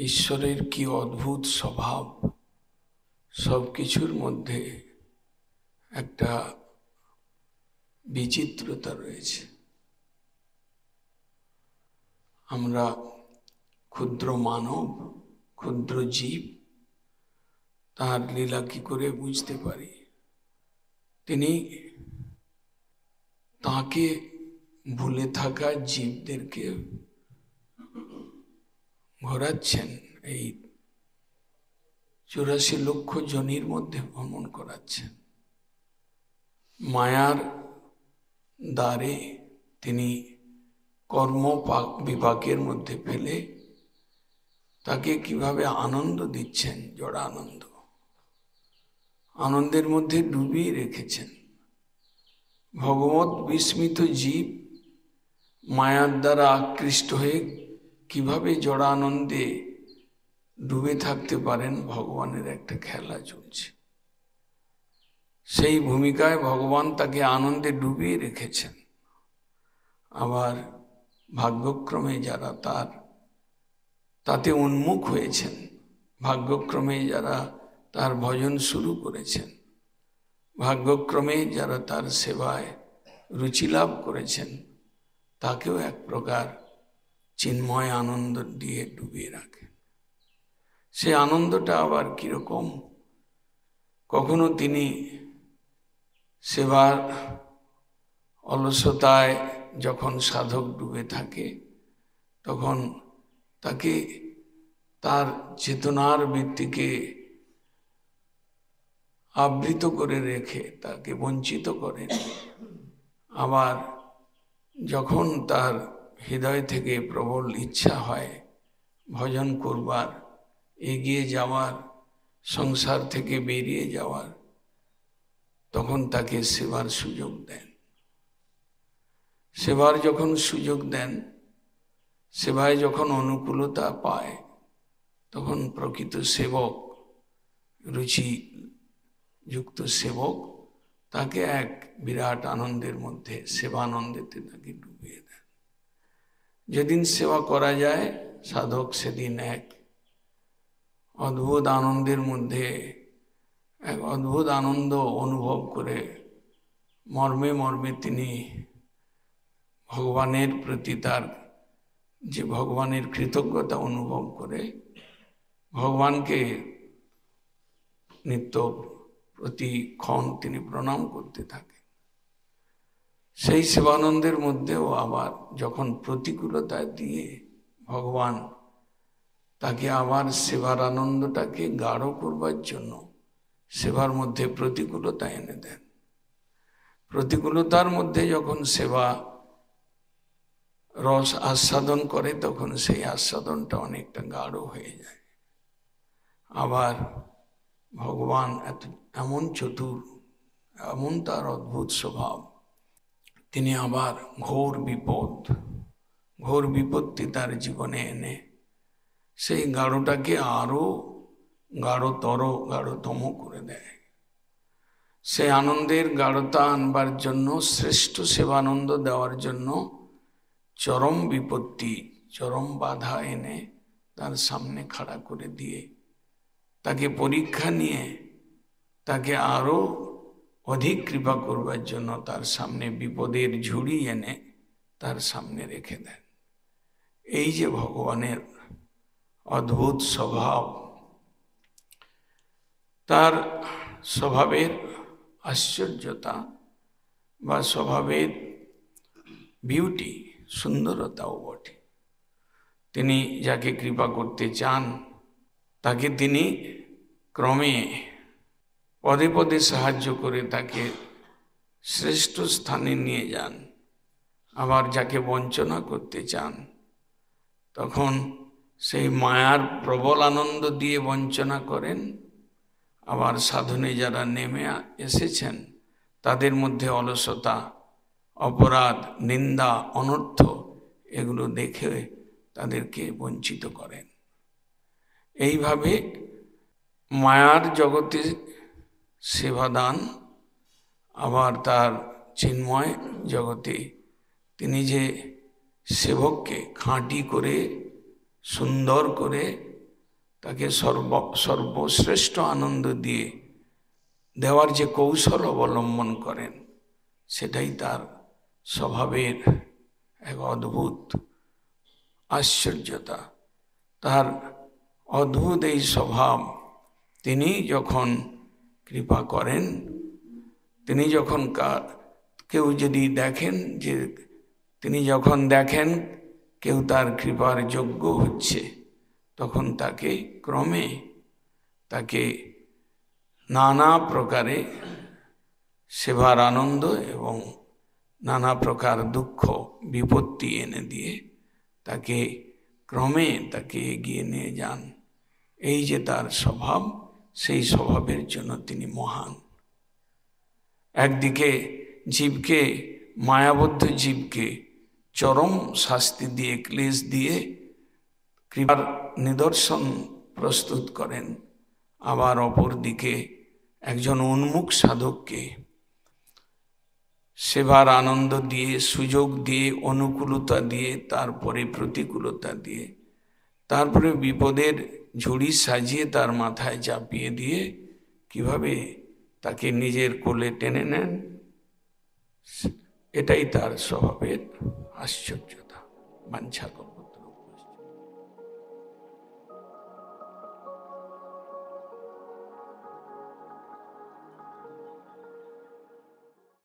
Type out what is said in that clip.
ঈশ্বরের কি অদ্ভুত স্বভাব। সব কিছুর মধ্যে একটা বিচিত্রতা রয়েছে। আমরা ক্ষুদ্র মানব, ক্ষুদ্র জীব, তার লীলা কি করে বুঝতে পারি? তিনি তাকে ভুলে থাকা জীবদেরকে ঘোরাচ্ছেন, এই 84 লক্ষ জনির মধ্যে ভ্রমণ করাচ্ছেন। মায়ার দ্বারে তিনি কর্ম বিপাকের মধ্যে ফেলে তাকে কিভাবে আনন্দ দিচ্ছেন, জড়া আনন্দ, আনন্দের মধ্যে ডুবিয়ে রেখেছেন। ভগবত বিস্মিত জীব মায়ার দ্বারা আকৃষ্ট হয়ে কিভাবে জড়া আনন্দে ডুবে থাকতে পারেন, ভগবানের একটা খেলা চলছে। সেই ভূমিকায় ভগবান তাকে আনন্দে ডুবিয়ে রেখেছেন। আবার ভাগ্যক্রমে যারা তাতে উন্মুখ হয়েছেন, ভাগ্যক্রমে যারা তার ভজন শুরু করেছেন, ভাগ্যক্রমে যারা তার সেবায় রুচি লাভ করেছেন, তাকেও এক প্রকার চিন্ময় আনন্দ দিয়ে ডুবিয়ে রাখে। সে আনন্দটা আবার কিরকম? কখনো তিনি সেবার অলসতায় যখন সাধক ডুবে থাকে, তখন তাকে তার চেতনার বৃত্তিকে আবৃত করে রেখে তাকে বঞ্চিত করেন। আবার যখন তার হৃদয় থেকে প্রবল ইচ্ছা হয় ভজন করবার, এগিয়ে যাওয়ার, সংসার থেকে বেরিয়ে যাওয়ার, তখন তাকে সেবার সুযোগ দেন। সেবার যখন সুযোগ দেন, সেবায় যখন অনুকূলতা পায়, তখন প্রকৃত সেবক, রুচিযুক্ত সেবক তাকে এক বিরাট আনন্দের মধ্যে, সেবানন্দেতে তাকে ডুবিয়ে দেন। যেদিন সেবা করা যায়, সাধক সেদিন এক অদ্ভুত আনন্দের মধ্যে এক অদ্ভুত আনন্দ অনুভব করে মর্মে মর্মে তিনি ভগবানের প্রতি তার যে ভগবানের কৃতজ্ঞতা অনুভব করে ভগবানকে নিত্য প্রতিক্ষণ তিনি প্রণাম করতে থাকেন। সেই সেবানন্দের মধ্যেও আবার যখন প্রতিকূলতা দিয়ে ভগবান তাকে আবার সেবার আনন্দটাকে গাঢ় করবার জন্য সেবার মধ্যে প্রতিকূলতা এনে দেন। প্রতিকূলতার মধ্যে যখন সেবা রস আস্বাদন করে, তখন সেই আস্বাদনটা অনেকটা গাঢ় হয়ে যায়। আবার ভগবান এমন চতুর, এমন তার অদ্ভুত স্বভাব, তিনি আবার ঘোর বিপত্তি তার জীবনে এনে সেই গাঢ়টাকে আরো গাঢ়তম করে দেয়। সেই আনন্দের গাঢ়তা আনবার জন্য, শ্রেষ্ঠ সেবানন্দ দেওয়ার জন্য চরম বিপত্তি, চরম বাধা এনে তার সামনে খাড়া করে দিয়ে তাকে পরীক্ষা নিয়ে তাকে আরো অধিক কৃপা করবার জন্য তার সামনে বিপদের ঝুড়ি এনে তার সামনে রেখে দেন। এই যে ভগবানের অদ্ভুত স্বভাব, তার স্বভাবের আশ্চর্যতা বা স্বভাবের বিউটি, সুন্দরতাও বটে। তিনি যাকে কৃপা করতে চান তাকে তিনি ক্রমে পদে পদে সাহায্য করে তাকে শ্রেষ্ঠ স্থানে নিয়ে যান। আবার যাকে বঞ্চনা করতে চান, তখন সেই মায়ার প্রবল আনন্দ দিয়ে বঞ্চনা করেন। আবার সাধনে যারা নেমে এসেছেন, তাদের মধ্যে অলসতা, অপরাধ, নিন্দা, অনর্থ এগুলো দেখে তাদেরকে বঞ্চিত করেন। এইভাবে মায়ার জগতে সেবাদান, আবার তার চিন্ময় জগতে তিনি যে সেবককে খাঁটি করে, সুন্দর করে তাকে সর্বশ্রেষ্ঠ আনন্দ দিয়ে দেওয়ার যে কৌশল অবলম্বন করেন, সেটাই তার স্বভাবের এক অদ্ভুত আশ্চর্যতা। তার অদ্ভুত এই স্বভাব, তিনি যখন কৃপা করেন, তিনি যখন কেউ যদি দেখেন যে তিনি যখন দেখেন কেউ তার কৃপার যোগ্য হচ্ছে, তখন তাকে ক্রমে তাকে নানা প্রকারে সেবার আনন্দ এবং নানা প্রকার দুঃখ বিপত্তি এনে দিয়ে তাকে ক্রমে তাকে এগিয়ে নিয়ে যান। এই যে তার স্বভাব, সেই স্বভাবের জন্য তিনি মহান। একদিকে জীবকে, মায়াবদ্ধ জীবকে চরম শাস্তি দিয়ে, ক্লেশ দিয়ে কৃপার নিদর্শন প্রস্তুত করেন, আবার অপরদিকে একজন উন্মুখ সাধককে সেবার আনন্দ দিয়ে, সুযোগ দিয়ে, অনুকূলতা দিয়ে, তারপরে প্রতিকূলতা দিয়ে, তারপরে বিপদের ঝুড়ি সাজিয়ে তার মাথায় চাপিয়ে দিয়ে কিভাবে তাকে নিজের কোলে টেনে নেন, এটাই তার স্বভাবের আশ্চর্যতা। বাঞ্ছা করুন।